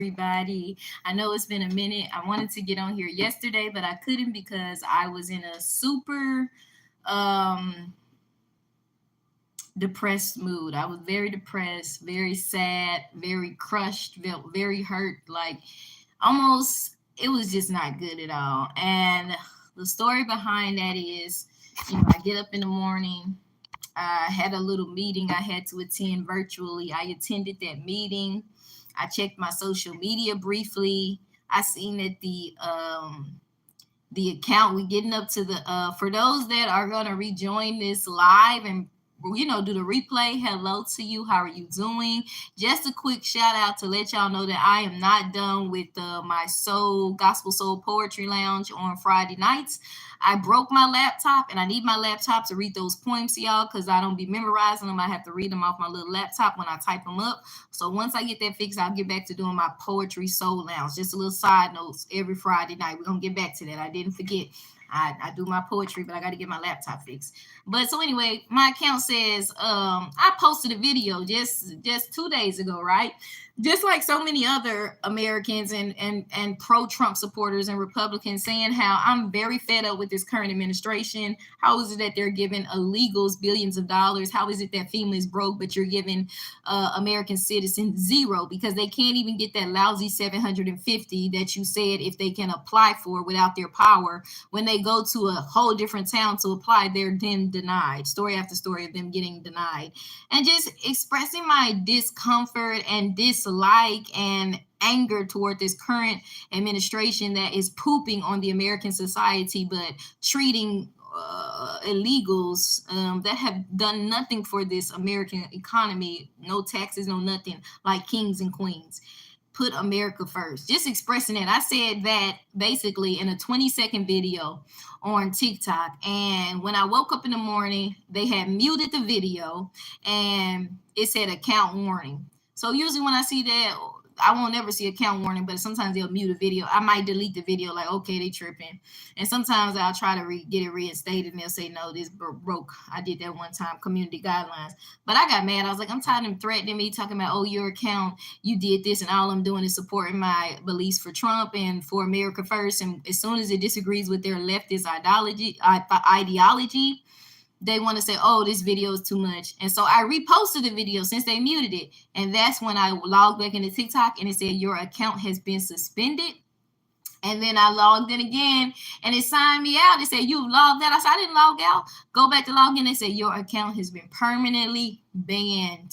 everybody. I know it's been a minute. I wanted to get on here yesterday, but I couldn't because I was in a super um depressed mood. I was very depressed, very sad, very crushed, felt very hurt, like almost it was just not good at all. And the story behind that is, I get up in the morning. I had a little meeting I had to attend virtually. I attended that meeting. I checked my social media briefly. I seen that the account we getting up to the for those that are gonna rejoin this live and do the replay. Hello to you. How are you doing? Just a quick shout out to let y'all know that I am not done with my soul poetry lounge on Friday nights. I broke my laptop and I need my laptop to read those poems to y'all because I don't be memorizing them. I have to read them off my little laptop when I type them up. So once I get that fixed, I'll get back to doing my poetry soul lounge. Just a little side notes every Friday night. We're gonna get back to that. I didn't forget. I do my poetry, but I got to get my laptop fixed. But so anyway, my account says I posted a video just 2 days ago, right? Just like so many other Americans and pro Trump supporters and Republicans saying how I'm very fed up with this current administration. How is it that they're giving illegals billions of dollars? How is it that FEMA is broke, but you're giving American citizens zero because they can't even get that lousy 750 that you said if they can apply for without their power. When they go to a whole different town to apply, they're then denied. Story after story of them getting denied. And just expressing my discomfort and dislike and anger toward this current administration that is pooping on the American society, but treating illegals that have done nothing for this American economy, no taxes, no nothing, like kings and queens. Put America first. Just expressing it. I said that basically in a 20-second video on TikTok. And when I woke up in the morning, they had muted the video and it said account warning. So usually when I see that, I won't ever see account warning, but sometimes they'll mute a video. I might delete the video, like, okay, they tripping. And sometimes I'll try to get it reinstated, and they'll say, no, this broke. I did that one time, community guidelines. But I got mad. I was like, I'm tired of them threatening me, talking about, oh, your account, you did this, and all I'm doing is supporting my beliefs for Trump and for America first. And as soon as it disagrees with their leftist ideology, they want to say, oh, this video is too much. And so I reposted the video since they muted it. And that's when I logged back into TikTok and it said, your account has been suspended. And then I logged in again and it signed me out. It said, you've logged out. I said, I didn't log out. Go back to log in. They said, your account has been permanently banned.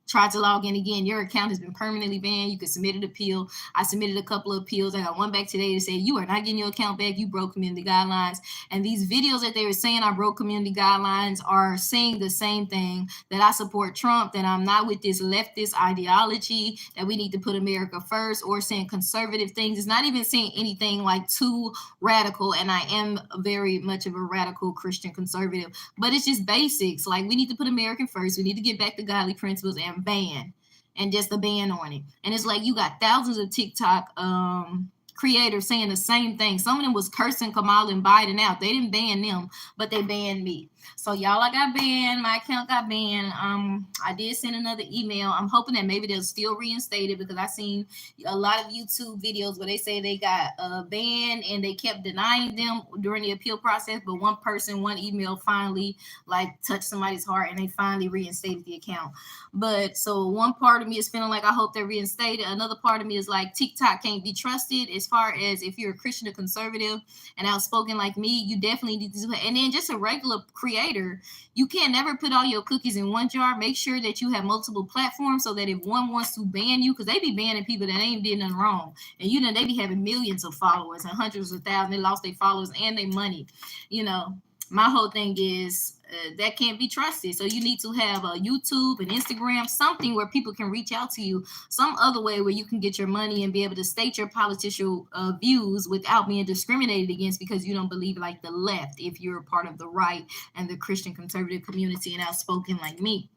Tried to log in again. Your account has been permanently banned. You can submit an appeal. I submitted a couple of appeals. I got one back today to say you are not getting your account back. You broke community guidelines. And these videos that they were saying I broke community guidelines are saying the same thing, that I support Trump, that I'm not with this leftist ideology, that we need to put America first, or saying conservative things. It's not even saying anything like too radical. And I am very much of a radical Christian conservative, but it's just basics. Like we need to put American first. We need to get back to godly principles and ban, and just a ban on it. And it's like you got thousands of TikTok creators saying the same thing. Some of them was cursing Kamala and Biden out. They didn't ban them, but they banned me. So y'all, I got banned. My account got banned. I did send another email. I'm hoping that maybe they'll still reinstate it because I seen a lot of YouTube videos where they say they got banned and they kept denying them during the appeal process. But one email finally like touched somebody's heart and they finally reinstated the account. But so one part of me is feeling like I hope they're reinstated. Another part of me is like TikTok can't be trusted as far as if you're a Christian or conservative and outspoken like me, you definitely need to do it. And then just a regular creator, you can't never put all your cookies in one jar. Make sure that you have multiple platforms so that if one wants to ban you, because they be banning people that ain't did nothing wrong, and they be having millions of followers and hundreds of thousands. They lost their followers and their money. My whole thing is that can't be trusted. So you need to have a YouTube and Instagram, something where people can reach out to you, some other way where you can get your money and be able to state your political views without being discriminated against because you don't believe like the left, if you're a part of the right and the Christian conservative community and outspoken like me.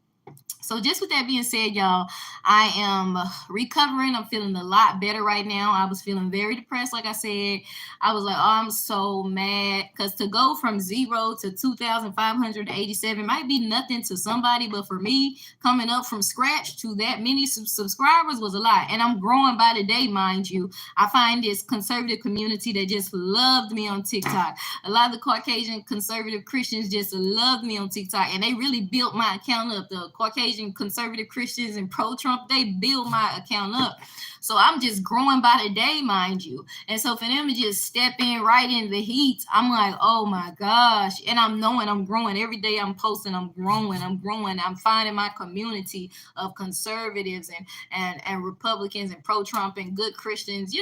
So just with that being said, y'all, I am recovering. I'm feeling a lot better right now. I was feeling very depressed, like I said. I was like, oh, I'm so mad because to go from 0 to 2,587 might be nothing to somebody, but for me, coming up from scratch to that many subscribers was a lot. And I'm growing by the day, mind you. I find this conservative community that just loved me on TikTok. A lot of the Caucasian conservative Christians just loved me on TikTok, and they really built my account up. The Caucasian conservative Christians and pro-Trump, they build my account up. So I'm just growing by the day, mind you. And so for them to just step in right in the heat, I'm like, oh my gosh. And I'm knowing I'm growing every day. I'm posting, I'm growing. I'm finding my community of conservatives and Republicans and pro-Trump and good Christians,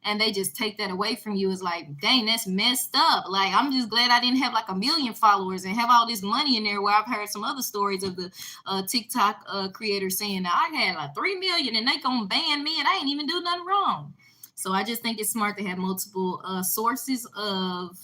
and they just take that away from you. It's like, dang, that's messed up. Like, I'm just glad I didn't have like 1 million followers and have all this money in there, where I've heard some other stories of the TikTok creators saying that I had like 3 million and they gonna ban me and I ain't even do nothing wrong. So I just think it's smart to have multiple sources of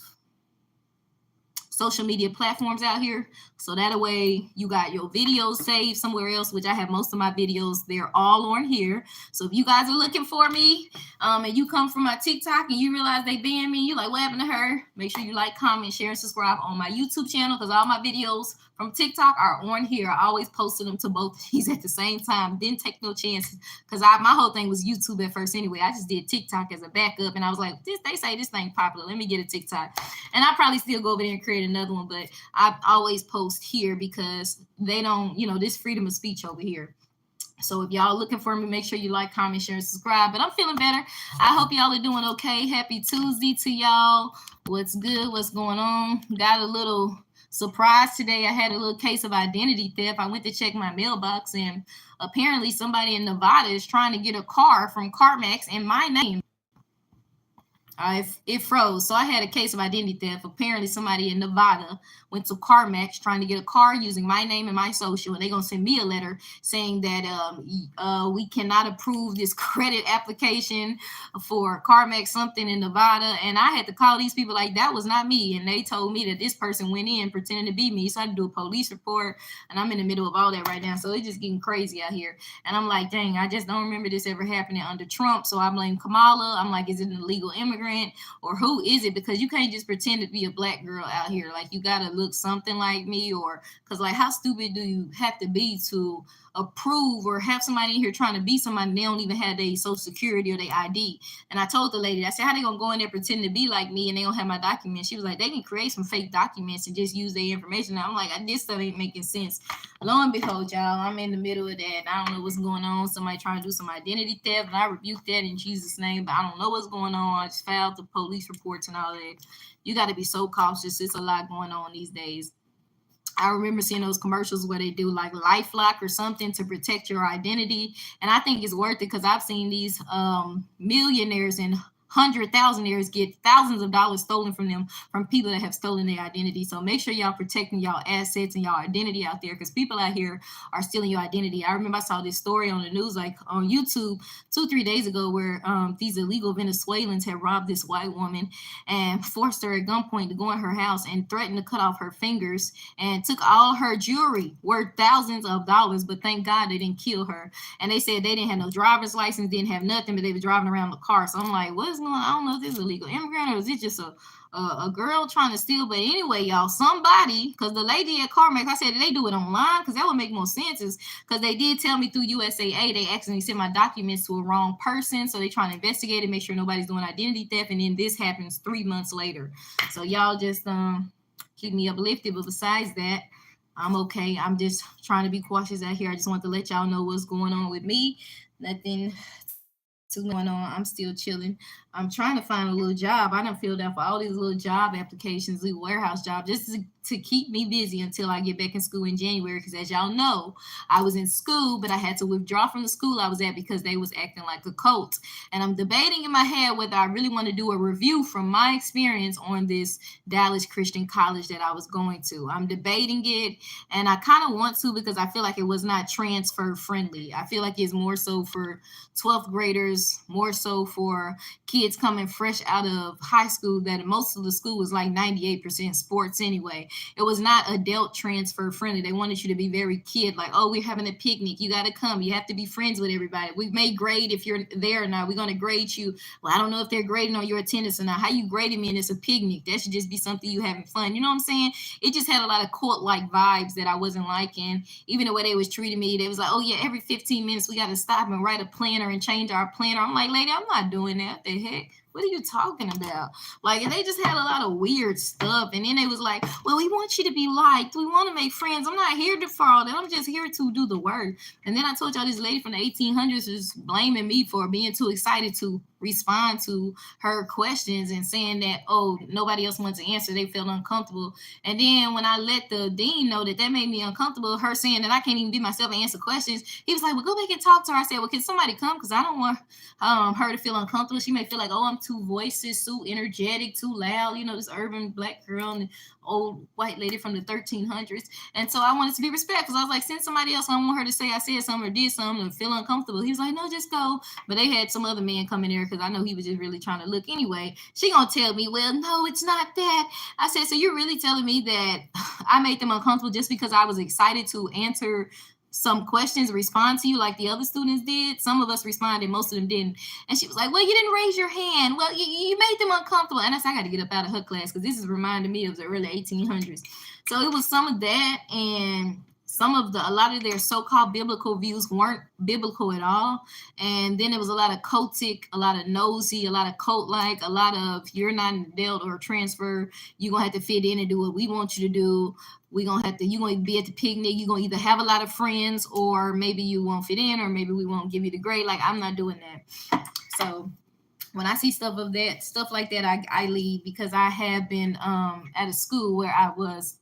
social media platforms out here, so that way you got your videos saved somewhere else, which I have most of my videos. They're all on here. So if you guys are looking for me, and you come from my TikTok and you realize they banned me, you like, what happened to her? Make sure you like, comment, share, and subscribe on my YouTube channel, because all my videos from TikTok are on here. I always posted them to both of these at the same time. Didn't take no chances, because my whole thing was YouTube at first anyway. I just did TikTok as a backup, and I was like, they say this thing popular. Let me get a TikTok. And I probably still go over there and create another one, but I always post here because they don't, this freedom of speech over here. So if y'all looking for me, make sure you like, comment, share, and subscribe. But I'm feeling better. I hope y'all are doing okay. Happy Tuesday to y'all. What's good? What's going on? Got a little surprise today. I had a little case of identity theft. I went to check my mailbox, and apparently somebody in Nevada is trying to get a car from CarMax in my name. It froze. So I had a case of identity theft. Apparently somebody in Nevada went to CarMax trying to get a car using my name and my social, and they're going to send me a letter saying that we cannot approve this credit application for CarMax something in Nevada. And I had to call these people like, that was not me. And they told me that this person went in pretending to be me. So I had to do a police report, and I'm in the middle of all that right now. So it's just getting crazy out here. And I'm like, dang, I just don't remember this ever happening under Trump. So I blame Kamala. I'm like, is it an illegal immigrant? Or who is it? Because you can't just pretend to be a black girl out here. Like, you gotta look something like me, or because like, how stupid do you have to be to approve or have somebody in here trying to be somebody, they don't even have their social security or their ID? And I told the lady, I said, how they gonna go in there pretend to be like me and they don't have my documents? She was like, they can create some fake documents and just use their information. And I'm like, this stuff ain't making sense. Lo and behold, y'all, I'm in the middle of that. I don't know what's going on. Somebody trying to do some identity theft, and I rebuke that in Jesus' name, but I don't know what's going on. I just filed the police reports and all that. You got to be so cautious. It's a lot going on these days. I remember seeing those commercials where they do like LifeLock or something to protect your identity. And I think it's worth it, because I've seen these millionaires and 100,000aires get thousands of dollars stolen from them from people that have stolen their identity. So make sure y'all protecting y'all assets and y'all identity out there, because people out here are stealing your identity. I remember I saw this story on the news, like on YouTube 2-3 days ago, where these illegal Venezuelans had robbed this white woman and forced her at gunpoint to go in her house and threatened to cut off her fingers and took all her jewelry worth thousands of dollars. But thank God they didn't kill her. And they said they didn't have no driver's license, didn't have nothing, but they were driving around the car. So I'm like, what's going on? I don't know if this is a illegal immigrant or is it just a girl trying to steal. But anyway, y'all, somebody, because the lady at CarMax, I said, did they do it online? Because that would make more sense, is because they did tell me through USAA they accidentally sent my documents to a wrong person. So they trying to investigate it, make sure nobody's doing identity theft. And then this happens 3 months later. So y'all just keep me uplifted. But besides that, I'm okay. I'm just trying to be cautious out here. I just want to let y'all know what's going on with me. Nothing going on. I'm still chilling. I'm trying to find a little job. I done filled out for all these little job applications, little warehouse jobs, just to keep me busy until I get back in school in January. Because as y'all know, I was in school, but I had to withdraw from the school I was at because they was acting like a cult. And I'm debating in my head whether I really want to do a review from my experience on this Dallas Christian College that I was going to. I'm debating it, and I kind of want to, because I feel like it was not transfer friendly. I feel like it's more so for 12th graders, more so for kids coming fresh out of high school, that most of the school was like 98% sports anyway. it was not adult transfer friendly. They wanted you to be very kid, like, oh, we're having a picnic, you got to come, you have to be friends with everybody. We may grade if you're there or not. We're going to grade you. Well, I don't know if they're grading on your attendance or not. How you grading me and it's a picnic? That should just be something you having fun. You know what I'm saying? It just had a lot of cult like vibes that I wasn't liking. Even the way they was treating me, they was like, oh yeah, every 15 minutes we got to stop and write a planner and change our planner. I'm like, lady, I'm not doing that. What the heck? What are you talking about? Like, and they just had a lot of weird stuff. And then they was like, well, we want you to be liked. We want to make friends. I'm not here for all that. I'm just here to do the work. And then I told y'all this lady from the 1800s is blaming me for being too excited to respond to her questions and saying that, oh, nobody else wants to answer. They felt uncomfortable. And then when I let the dean know that made me uncomfortable, her saying that I can't even be myself and answer questions, he was like, well, go back and talk to her. I said, well, can somebody come? Because I don't want her to feel uncomfortable. She may feel like, oh, I'm too voices, too energetic, too loud, this urban black girl and old white lady from the 1300s. And so I wanted to be respectful. I was like, send somebody else. I don't want her to say I said something or did something or feel uncomfortable. He was like, no, just go. But they had some other man come in there because I know he was just really trying to look anyway. She gonna tell me, well, no, it's not that. I said, so you're really telling me that I made them uncomfortable just because I was excited to answer some questions, respond to you like the other students did? Some of us responded, most of them didn't. And she was like, well, you didn't raise your hand. Well, you made them uncomfortable. And I said, I got to get up out of her class because this is reminding me of the early 1800s. So it was some of that, and a lot of their so-called biblical views weren't biblical at all. And then it was a lot of cultic, a lot of nosy, a lot of cult-like, a lot of you're not an adult or transfer. You're going to have to fit in and do what we want you to do. You're going to be at the picnic. You're going to either have a lot of friends or maybe you won't fit in or maybe we won't give you the grade. Like, I'm not doing that. So when I see stuff like that, I leave, because I have been at a school where I was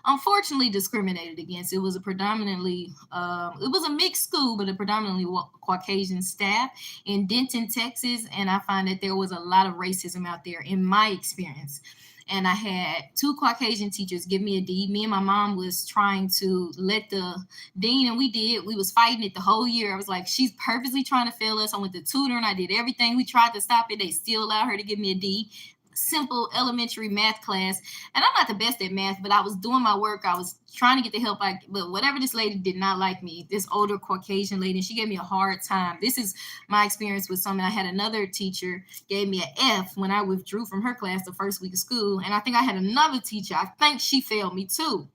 unfortunately discriminated against. It was it was a mixed school, but a predominantly Caucasian staff in Denton, Texas. And I find that there was a lot of racism out there in my experience. And I had 2 Caucasian teachers give me a D. Me and my mom was trying to let the dean, and we did. We was fighting it the whole year. I was like, she's purposely trying to fail us. I went to tutor and I did everything. We tried to stop it. They still allowed her to give me a D. Simple elementary math class. And I'm not the best at math, but I was doing my work. I was trying to get the help but whatever, this lady did not like me, this older Caucasian lady, and she gave me a hard time. This is my experience with something. I had another teacher gave me an F when I withdrew from her class the first week of school. And I think I had another teacher, I think she failed me too.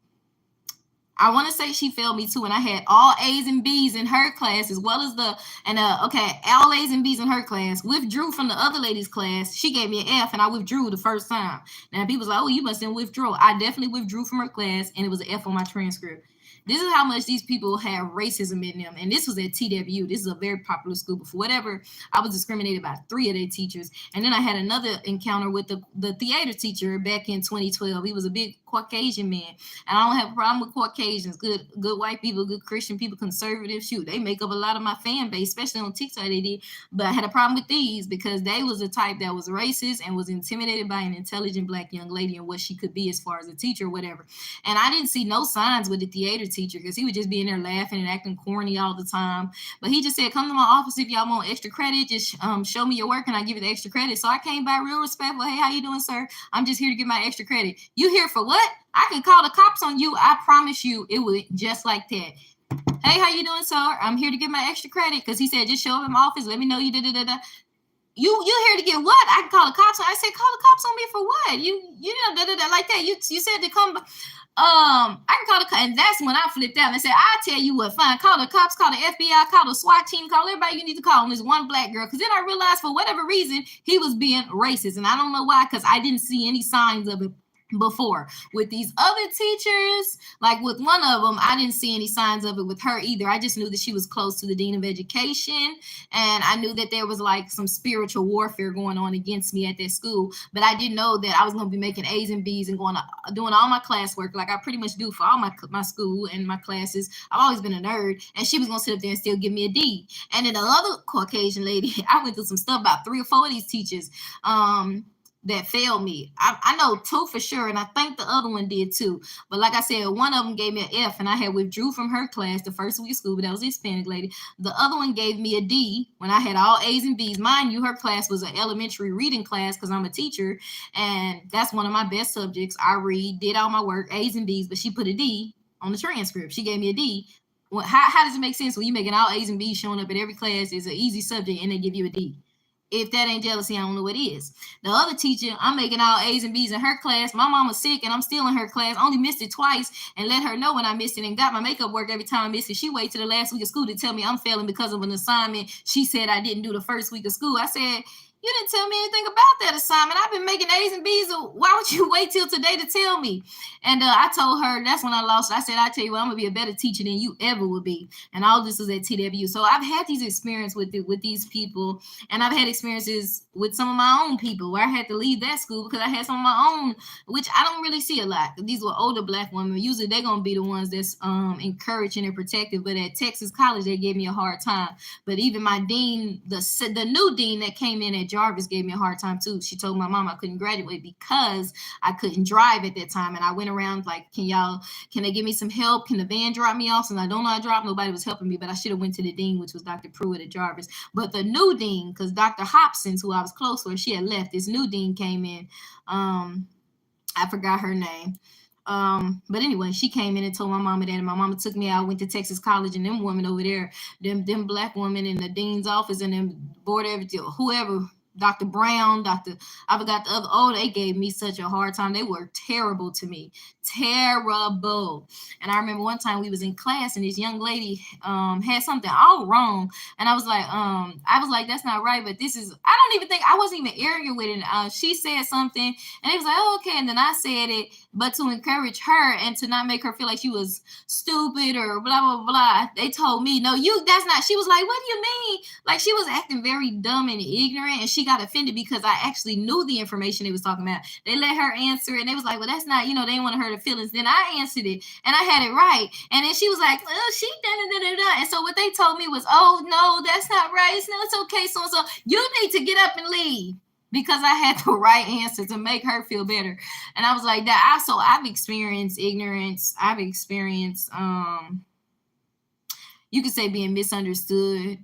I want to say she failed me too, and I had all A's and B's in her class, as well as all A's and B's in her class. Withdrew from the other lady's class. She gave me an F, and I withdrew the first time. Now people's like, oh, you must have withdrawn. I definitely withdrew from her class, and it was an F on my transcript. This is how much these people have racism in them. And this was at TW. This is a very popular school. But for whatever, I was discriminated by 3 of their teachers. And then I had another encounter with the theater teacher back in 2012. He was a big Caucasian man. And I don't have a problem with Caucasians. Good white people, good Christian people, conservative. Shoot, they make up a lot of my fan base, especially on TikTok they did. But I had a problem with these because they was the type that was racist and was intimidated by an intelligent black young lady and what she could be as far as a teacher or whatever. And I didn't see no signs with the theater teacher because he would just be in there laughing and acting corny all the time. But he just said, come to my office if y'all want extra credit. Just show me your work and I give you the extra credit. So I came by real respectful. Hey, how you doing, sir? I'm just here to get my extra credit. You here for what? I can call the cops on you. I promise you it would just like that. Hey, how you doing, sir? I'm here to get my extra credit, because he said, just show up in my office. Let me know you did it. You here to get what? I can call the cops on. I said, call the cops on me for what? You know, like that. You said to come. I can call the cops, and that's when I flipped out and said, I tell you what, fine, call the cops, call the FBI, call the SWAT team, call everybody you need to call on this one black girl. Because then I realized for whatever reason he was being racist, and I don't know why, because I didn't see any signs of it before. With these other teachers, like with one of them, I didn't see any signs of it with her either. I just knew that she was close to the dean of education, and I knew that there was like some spiritual warfare going on against me at that school. But I didn't know that I was going to be making A's and B's and doing all my classwork like I pretty much do for all my school and my classes. I've always been a nerd, and she was going to sit up there and still give me a D. And then another Caucasian lady, I went through some stuff about 3 or 4 of these teachers. that failed me. I know two for sure, and I think the other one did too. But like I said, one of them gave me an F, and I had withdrew from her class the first week of school, but that was the Hispanic lady. The other one gave me a D when I had all A's and B's. Mind you, her class was an elementary reading class because I'm a teacher, and that's one of my best subjects. I read, did all my work, A's and B's, but she put a D on the transcript. She gave me a D. Well, how does it make sense when you making all A's and B's showing up at every class is an easy subject and they give you a D? If that ain't jealousy, I don't know what is. The other teacher, I'm making all A's and B's in her class. My mom was sick and I'm still in her class. Only missed it twice and let her know when I missed it and got my makeup work every time I missed it. She waited till the last week of school to tell me I'm failing because of an assignment she said I didn't do the first week of school. I said, you didn't tell me anything about that assignment. I've been making A's and B's. So why would you wait till today to tell me? And I told her, that's when I lost. I said, I tell you what, I'm going to be a better teacher than you ever will be. And all this was at TWU. So I've had these experiences with these people. And I've had experiences with some of my own people where I had to leave that school because I had some of my own, which I don't really see a lot. These were older Black women. Usually they're going to be the ones that's encouraging and protective. But at Texas College, they gave me a hard time. But even my dean, the new dean that came in at Jarvis gave me a hard time too. She told my mom I couldn't graduate because I couldn't drive at that time. And I went around like, can they give me some help? Can the van drop me off? Since I don't know how to drive, nobody was helping me, but I should have went to the dean, which was Dr. Pruitt at Jarvis. But the new dean, because Dr. Hobsons, who I was close with, she had left. This new dean came in. I forgot her name. But anyway, she came in and told my mama that, and my mama took me out, went to Texas College, and them women over there, them Black women in the dean's office and them board of whoever, Dr. Brown, I forgot the other, they gave me such a hard time. They were terrible to me. Terrible. And I remember one time we was in class and this young lady had something all wrong. And I was like, that's not right, but this is, I don't even think, I wasn't even arrogant with it. She said something and it was like, oh, okay. And then I said it, but to encourage her and to not make her feel like she was stupid or blah, blah, blah. They told me, no, that's not, she was like, what do you mean? Like she was acting very dumb and ignorant, and she got offended because I actually knew the information they was talking about. They let her answer and they was like, well, that's not, they want to hurt her feelings. Then I answered it and I had it right. And then she was like, oh, she da. And so what they told me was, oh, no, that's not right. It's okay. So you need to get up and leave. Because I had the right answer to make her feel better. And I was like that. I've experienced ignorance. I've experienced, you could say, being misunderstood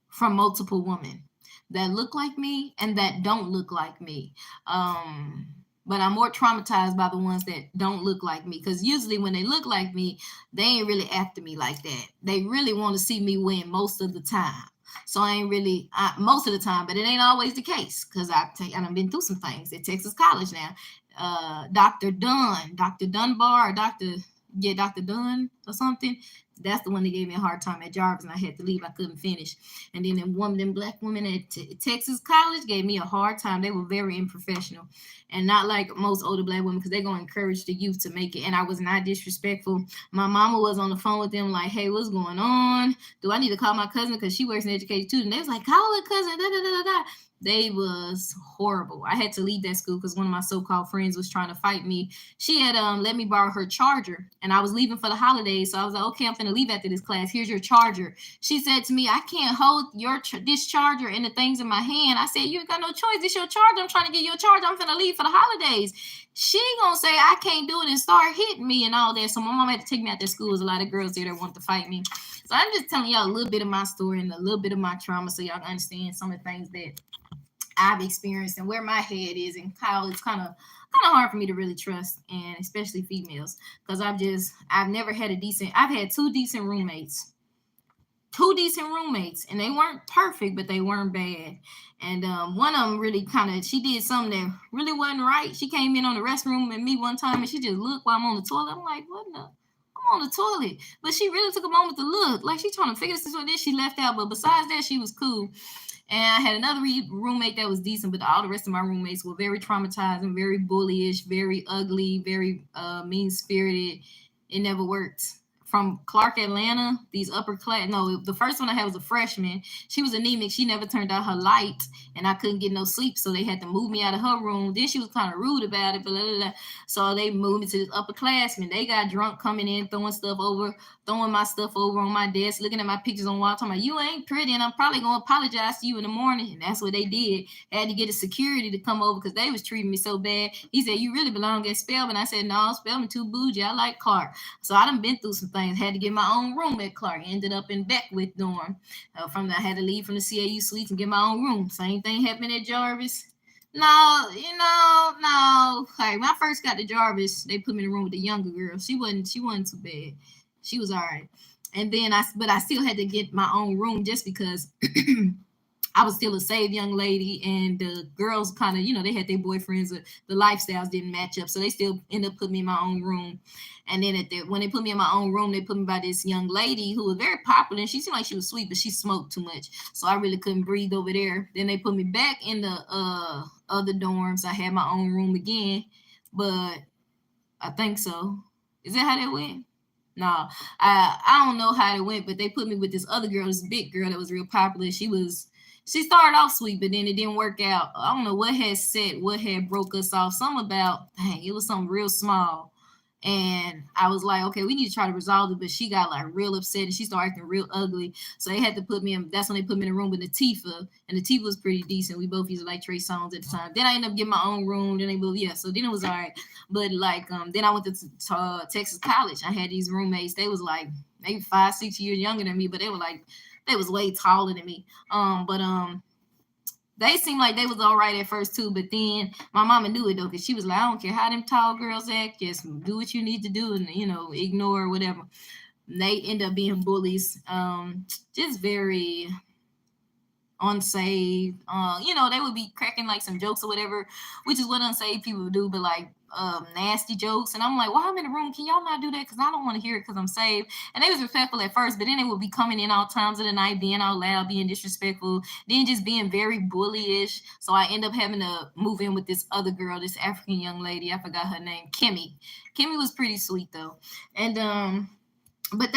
from multiple women that look like me and that don't look like me. But I'm more traumatized by the ones that don't look like me. Because usually when they look like me, they ain't really after me like that. They really want to see me win most of the time. So I ain't really, most of the time, but it ain't always the case because I've been through some things at Texas College now. Dr. Dunbar, or Dr. Dunn or something. That's the one that gave me a hard time at Jarvis, and I had to leave. I couldn't finish. And then them Black women at Texas College gave me a hard time. They were very unprofessional and not like most older Black women because they're going to encourage the youth to make it. And I was not disrespectful. My mama was on the phone with them like, hey, what's going on? Do I need to call my cousin because she works in education too? And they was like, call her cousin, da. They was horrible. I had to leave that school because one of my so-called friends was trying to fight me. She had let me borrow her charger, and I was leaving for the holidays. So I was like, okay, I'm finna leave after this class. Here's your charger. She said to me, I can't hold this charger and the things in my hand. I said, you ain't got no choice. This your charger. I'm trying to get you a charger. I'm finna leave for the holidays. She gonna say I can't do it and start hitting me and all that. So my mom had to take me out to school. There's a lot of girls there that want to fight me. So I'm just telling y'all a little bit of my story and a little bit of my trauma so y'all can understand some of the things that I've experienced and where my head is and how it's kind of hard for me to really trust, and especially females, because I've never had I've had two decent roommates, and they weren't perfect, but they weren't bad. And one of them really she did something that really wasn't right. She came in on the restroom with me one time and she just looked while I'm on the toilet. I'm like, what the? I'm on the toilet. But she really took a moment to look like she's trying to figure this out. Then she left out. But besides that, she was cool. And I had another roommate that was decent, but all the rest of my roommates were very traumatizing, very bullyish, very ugly, very mean-spirited. It never worked from Clark, Atlanta. These upper class. No, the first one I had was a freshman. She was anemic. She never turned out her light, and I couldn't get no sleep, so they had to move me out of her room. Then she was kind of rude about it, blah, blah, blah. So they moved me to this upperclassmen. They got drunk coming in, throwing my stuff over on my desk, looking at my pictures on wall, talking about, you ain't pretty, and I'm probably gonna apologize to you in the morning. And that's what they did. I had to get a security to come over because they was treating me so bad. He said, you really belong at Spelman. I said, no, Spelman too bougie. I like Clark. So I done been through some things. Had to get my own room at Clark. Ended up in Beckwith dorm. I had to leave from the CAU suites and get my own room. Same thing happened at Jarvis. No. Like when I first got to Jarvis, they put me in the room with the younger girl. She wasn't too bad. She was all right. And then I still had to get my own room just because I was still a saved young lady, and the girls kind of, they had their boyfriends. The lifestyles didn't match up, so they still ended up putting me in my own room. And then when they put me in my own room, they put me by this young lady who was very popular, and she seemed like she was sweet, but she smoked too much, so I really couldn't breathe over there. Then they put me back in the other dorms. I had my own room again, but I think so. Is that how that went? No, I don't know how it went, but they put me with this other girl, this big girl that was real popular. She started off sweet, but then it didn't work out. I don't know what had broke us off. It was something real small. And I was like, okay, we need to try to resolve it. But she got like real upset and she started acting real ugly. So they had to put me in. That's when they put me in a room with Latifah. And Latifah was pretty decent. We both used to like Trey Songz at the time. Then I ended up getting my own room. Then so then it was all right. But then I went to Texas College. I had these roommates. They was like maybe 5-6 years younger than me, but they was way taller than me. They seemed like they was all right at first too, but then my mama knew it though, because she was like, I don't care how them tall girls act, just do what you need to do and ignore whatever. And they end up being bullies, just very unsaved. They would be cracking like some jokes or whatever, which is what unsaved people do, but like nasty jokes. And I'm like, well, I'm in the room, can y'all not do that? Because I don't want to hear it because I'm saved. And they was respectful at first, but then they would be coming in all times of the night, being all loud, being disrespectful, then just being very bullyish. So I end up having to move in with this other girl, this African young lady. I forgot her name. Kimmy was pretty sweet though. And but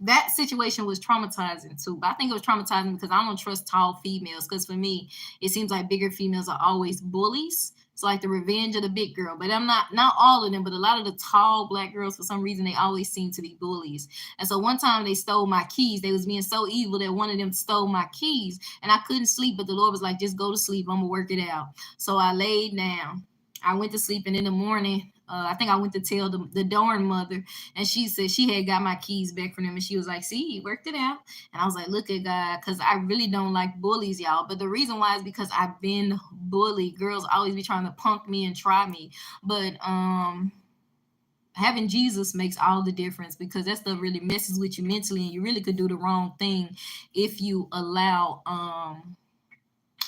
that situation was traumatizing too. But I think it was traumatizing because I don't trust tall females, because for me it seems like bigger females are always bullies. It's like the revenge of the big girl. But I'm not all of them, but a lot of the tall Black girls, for some reason, they always seem to be bullies. And so one time they stole my keys. They was being so evil that one of them stole my keys. And I couldn't sleep, but the Lord was like, just go to sleep. I'm going to work it out. So I laid down. I went to sleep, and in the morning, I think I went to tell the dorm mother, and she said she had got my keys back from them, and she was like, see, you worked it out. And I was like, look at God, because I really don't like bullies, y'all. But the reason why is because I've been bullied. Girls always be trying to punk me and try me. But having Jesus makes all the difference, because that stuff really messes with you mentally, and you really could do the wrong thing if you allow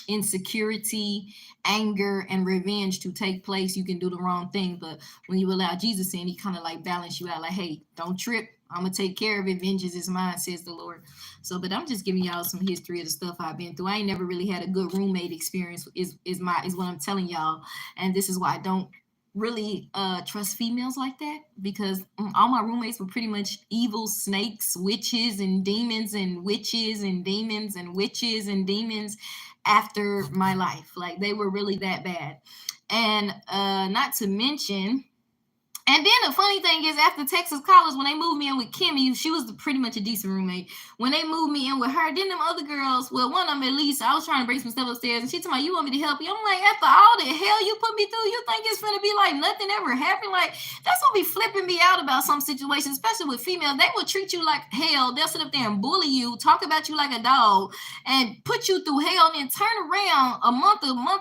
insecurity, anger, and revenge to take place. You can do the wrong thing. But when you allow Jesus in, he kind of like balance you out, like, hey, don't trip. I'm going to take care of it. Vengeance is mine, says the Lord. So, but I'm just giving y'all some history of the stuff I've been through. I ain't never really had a good roommate experience is what I'm telling y'all. And this is why I don't really trust females like that, because all my roommates were pretty much evil snakes, witches and demons, and witches and demons and witches and demons after my life. Like, they were really that bad. And not to mention, and then the funny thing is, after Texas College, when they moved me in with Kimmy, she was pretty much a decent roommate. When they moved me in with her, then them other girls, well, one of them at least, I was trying to bring some stuff upstairs, and she told me, you want me to help you? I'm like, after all the hell you put me through, you think it's gonna be like nothing ever happened? Like, that's what be flipping me out about some situations, especially with females. They will treat you like hell. They'll sit up there and bully you, talk about you like a dog, and put you through hell, and then turn around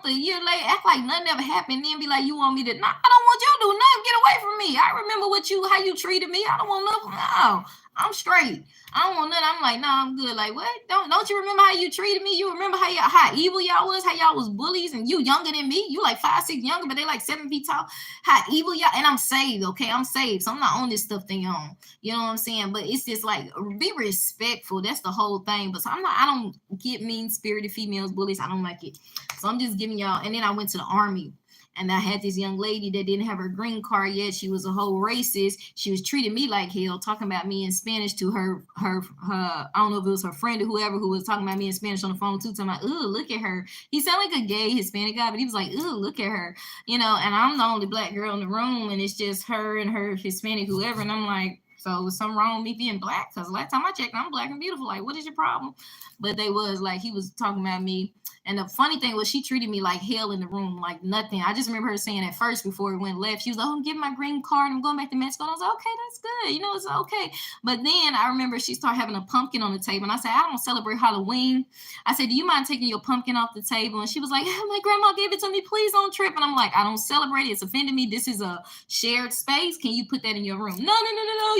a year later, act like nothing ever happened, then be like, you want me to? No, I don't want you to do nothing. Get away from me. I remember how you treated me. I don't want nothing. No, I'm straight. I don't want nothing. I'm like, no, I'm good. Like, what? Don't you remember how you treated me? You remember how evil y'all was, how y'all was bullies, and you younger than me. You like 5'6" younger, but they like 7 feet tall. How evil y'all, and I'm saved, okay? I'm saved. So I'm not on this stuff they on. You know what I'm saying? But it's just like, be respectful. That's the whole thing. But so I don't get mean-spirited females, bullies. I don't like it. So I'm just giving y'all, and then I went to the Army. And I had this young lady that didn't have her green card yet. She was a whole racist. She was treating me like hell, talking about me in Spanish to her I don't know if it was her friend or whoever who was talking about me in Spanish on the phone too, talking about, ooh, look at her. He sounded like a gay Hispanic guy, but he was like, ooh, look at her. And I'm the only black girl in the room, and it's just her and her Hispanic whoever. And I'm like, so was something wrong with me being black? Because last time I checked, I'm black and beautiful. Like, what is your problem? But they was like, he was talking about me. And the funny thing was, she treated me like hell in the room, like nothing. I just remember her saying at first before we went left, she was like, oh, I'm getting my green card. I'm going back to Mexico. And I was like, okay, that's good. It's okay. But then I remember she started having a pumpkin on the table. And I said, I don't celebrate Halloween. I said, do you mind taking your pumpkin off the table? And she was like, my grandma gave it to me. Please don't trip. And I'm like, I don't celebrate it. It's offended me. This is a shared space. Can you put that in your room? No.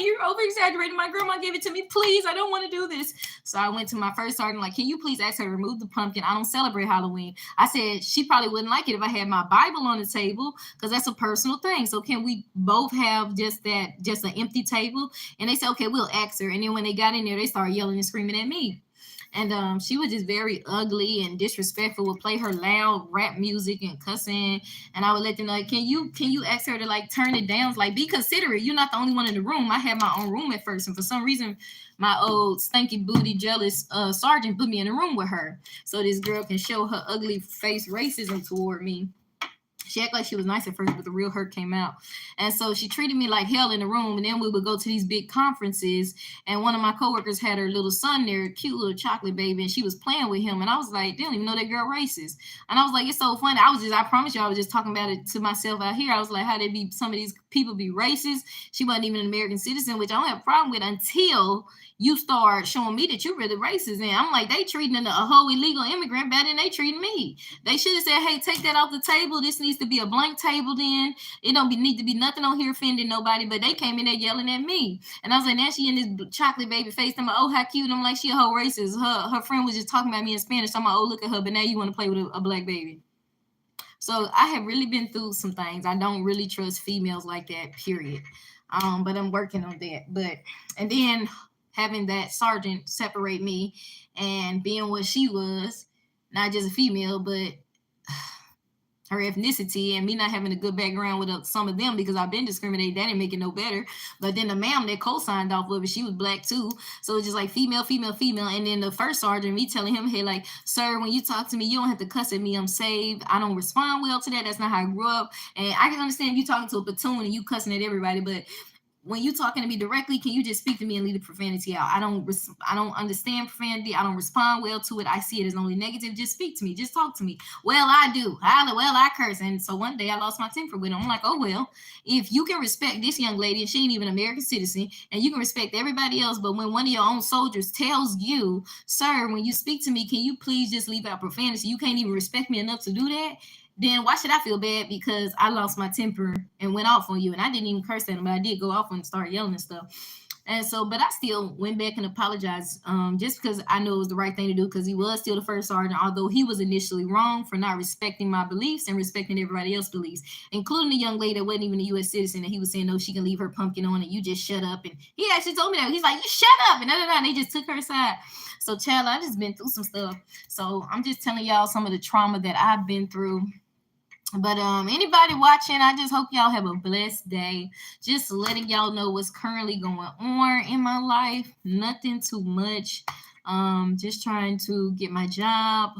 You're over exaggerating. My grandma gave it to me. Please, I don't want to do this. So I went to my first sergeant, like, can you please ask her to remove the pumpkin? I don't celebrate Halloween. I said she probably wouldn't like it if I had my Bible on the table, because that's a personal thing. So can we both have just an empty table? And they said, okay, we'll ask her. And then when they got in there, they started yelling and screaming at me. And she was just very ugly and disrespectful, would play her loud rap music and cussing. And I would let them know, like, can you ask her to like turn it down? Like, be considerate. You're not the only one in the room. I had my own room at first. And for some reason, my old stinky booty jealous sergeant put me in a room with her, so this girl can show her ugly face racism toward me. She acted like she was nice at first, but the real hurt came out. And so she treated me like hell in the room. And then we would go to these big conferences. And one of my coworkers had her little son there, a cute little chocolate baby, and she was playing with him. And I was like, they don't even know that girl racist. And I was like, it's so funny. I promise you, I was just talking about it to myself out here. I was like, how they be, some of these people be racist. She wasn't even an American citizen, which I don't have a problem with until you start showing me that you're really racist. And I'm like, they treating a whole illegal immigrant better than they treating me. They should have said, hey, take that off the table. This needs to be a blank table then. It don't need to be nothing on here offending nobody. But they came in there yelling at me. And I was like, now she in this chocolate baby face. I'm like, oh, how cute. And I'm like, she a whole racist. Her friend was just talking about me in Spanish. I'm like, oh, look at her. But now you want to play with a black baby. So I have really been through some things. I don't really trust females like that, period. But I'm working on that. And then having that sergeant separate me and being what she was, not just a female, but her ethnicity, and me not having a good background with some of them because I've been discriminated, that didn't make it no better. But then the ma'am that co-signed off of it, she was black too. So it's just like female. And then the first sergeant, me telling him, hey, like, sir, when you talk to me, you don't have to cuss at me. I'm saved. I don't respond well to that. That's not how I grew up. And I can understand you talking to a platoon and you cussing at everybody, but when you talking to me directly, can you just speak to me and leave the profanity out? I don't understand profanity. I don't respond well to it. I see it as only negative. Just speak to me. Just talk to me. Well, I do. I curse. And so one day I lost my temper with him. I'm like, oh, well, if you can respect this young lady and she ain't even an American citizen, and you can respect everybody else, but when one of your own soldiers tells you, sir, when you speak to me, can you please just leave out profanity? You can't even respect me enough to do that. Then why should I feel bad because I lost my temper and went off on you? And I didn't even curse at him, but I did go off and start yelling and stuff. And so, but I still went back and apologized just because I know it was the right thing to do, because he was still the first sergeant, although he was initially wrong for not respecting my beliefs and respecting everybody else's beliefs, including the young lady that wasn't even a U.S. citizen, and he was saying, no, she can leave her pumpkin on and you just shut up. And he actually told me that. He's like, you shut up. And they just took her aside. So, child, I just been through some stuff. So I'm just telling y'all some of the trauma that I've been through. But anybody watching, I just hope y'all have a blessed day. Just letting y'all know what's currently going on in my life. Nothing too much. Just trying to get my job,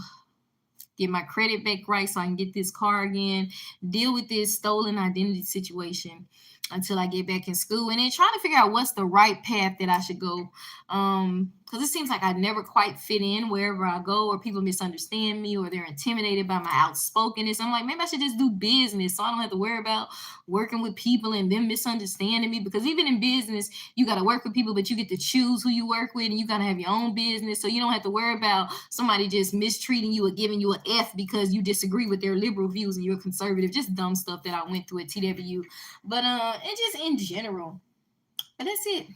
get my credit back right so I can get this car again, deal with this stolen identity situation until I get back in school, and then trying to figure out what's the right path that I should go. Because it seems like I never quite fit in wherever I go, or people misunderstand me, or they're intimidated by my outspokenness. I'm like, maybe I should just do business so I don't have to worry about working with people and them misunderstanding me. Because even in business, you got to work with people, but you get to choose who you work with, and you got to have your own business. So you don't have to worry about somebody just mistreating you or giving you an F because you disagree with their liberal views and you're conservative. Just dumb stuff that I went through at TWU. But and just in general. But that's it.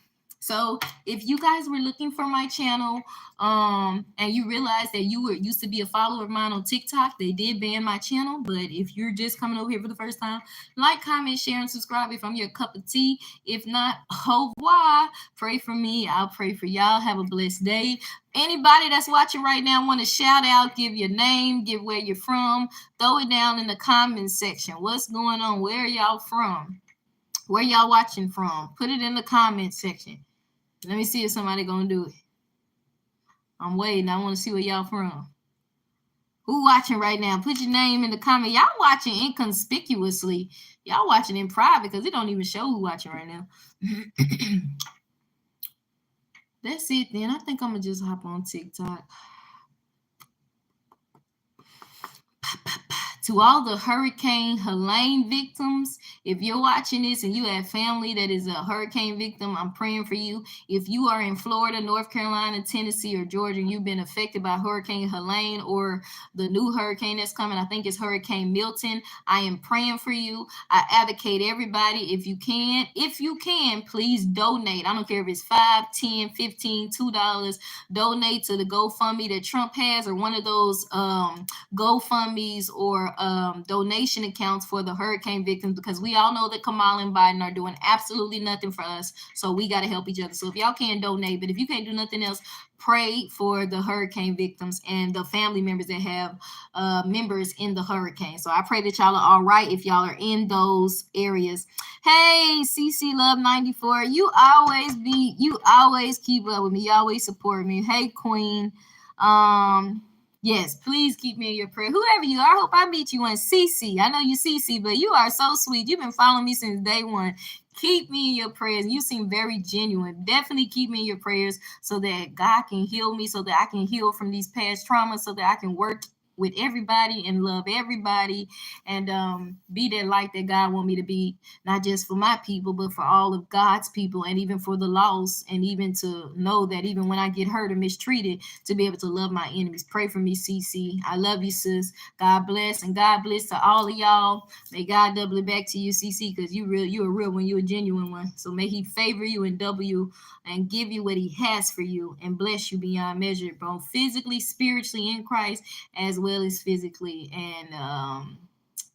So if you guys were looking for my channel, and you realize that you were used to be a follower of mine on TikTok, they did ban my channel. But if you're just coming over here for the first time, like, comment, share, and subscribe if I'm your cup of tea. If not, au revoir. Pray for me. I'll pray for y'all. Have a blessed day. Anybody that's watching right now want to shout out, give your name, give where you're from, throw it down in the comments section. What's going on? Where are y'all from? Where y'all watching from? Put it in the comment section. Let me see if somebody gonna do it. I'm waiting. I want to see where y'all from. Who watching right now? Put your name in the comment. Y'all watching inconspicuously. Y'all watching in private because it don't even show who watching right now. That's it then. I think I'm gonna just hop on TikTok. To all the Hurricane Helene victims, if you're watching this and you have family that is a hurricane victim, I'm praying for you. If you are in Florida, North Carolina, Tennessee, or Georgia, and you've been affected by Hurricane Helene or the new hurricane that's coming, I think it's Hurricane Milton, I am praying for you. I advocate everybody, if you can, please donate. I don't care if it's $5, $10, $15, $2. Donate to the GoFundMe that Trump has, or one of those GoFundMes or donation accounts for the hurricane victims, because we all know that Kamala and Biden are doing absolutely nothing for us. So we got to help each other. So if y'all can donate, but if you can't do nothing else, pray for the hurricane victims and the family members that have members in the hurricane. So I pray that y'all are all right if y'all are in those areas. Hey, CC Love 94, you always keep up with me. You always support me. Hey, Queen. Yes, please keep me in your prayer. Whoever you are, I hope I meet you on CC. I know you CC, but you are so sweet. You've been following me since day one. Keep me in your prayers. You seem very genuine. Definitely keep me in your prayers so that God can heal me, so that I can heal from these past traumas, so that I can work with everybody and love everybody, and be that light that God want me to be, not just for my people, but for all of God's people, and even for the lost, and even to know that even when I get hurt or mistreated, to be able to love my enemies. Pray for me, CC. I love you, sis. God bless, and God bless to all of y'all. May God double it back to you, CC, because you're a real one. You're a genuine one. So may he favor you and double you and give you what he has for you and bless you beyond measure, both physically, spiritually in Christ, as well as physically and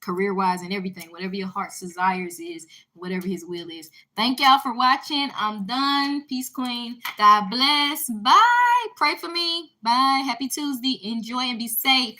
career-wise and everything. Whatever your heart's desires is, whatever his will is. Thank y'all for watching. I'm done. Peace, Queen. God bless. Bye. Pray for me. Bye. Happy Tuesday. Enjoy and be safe.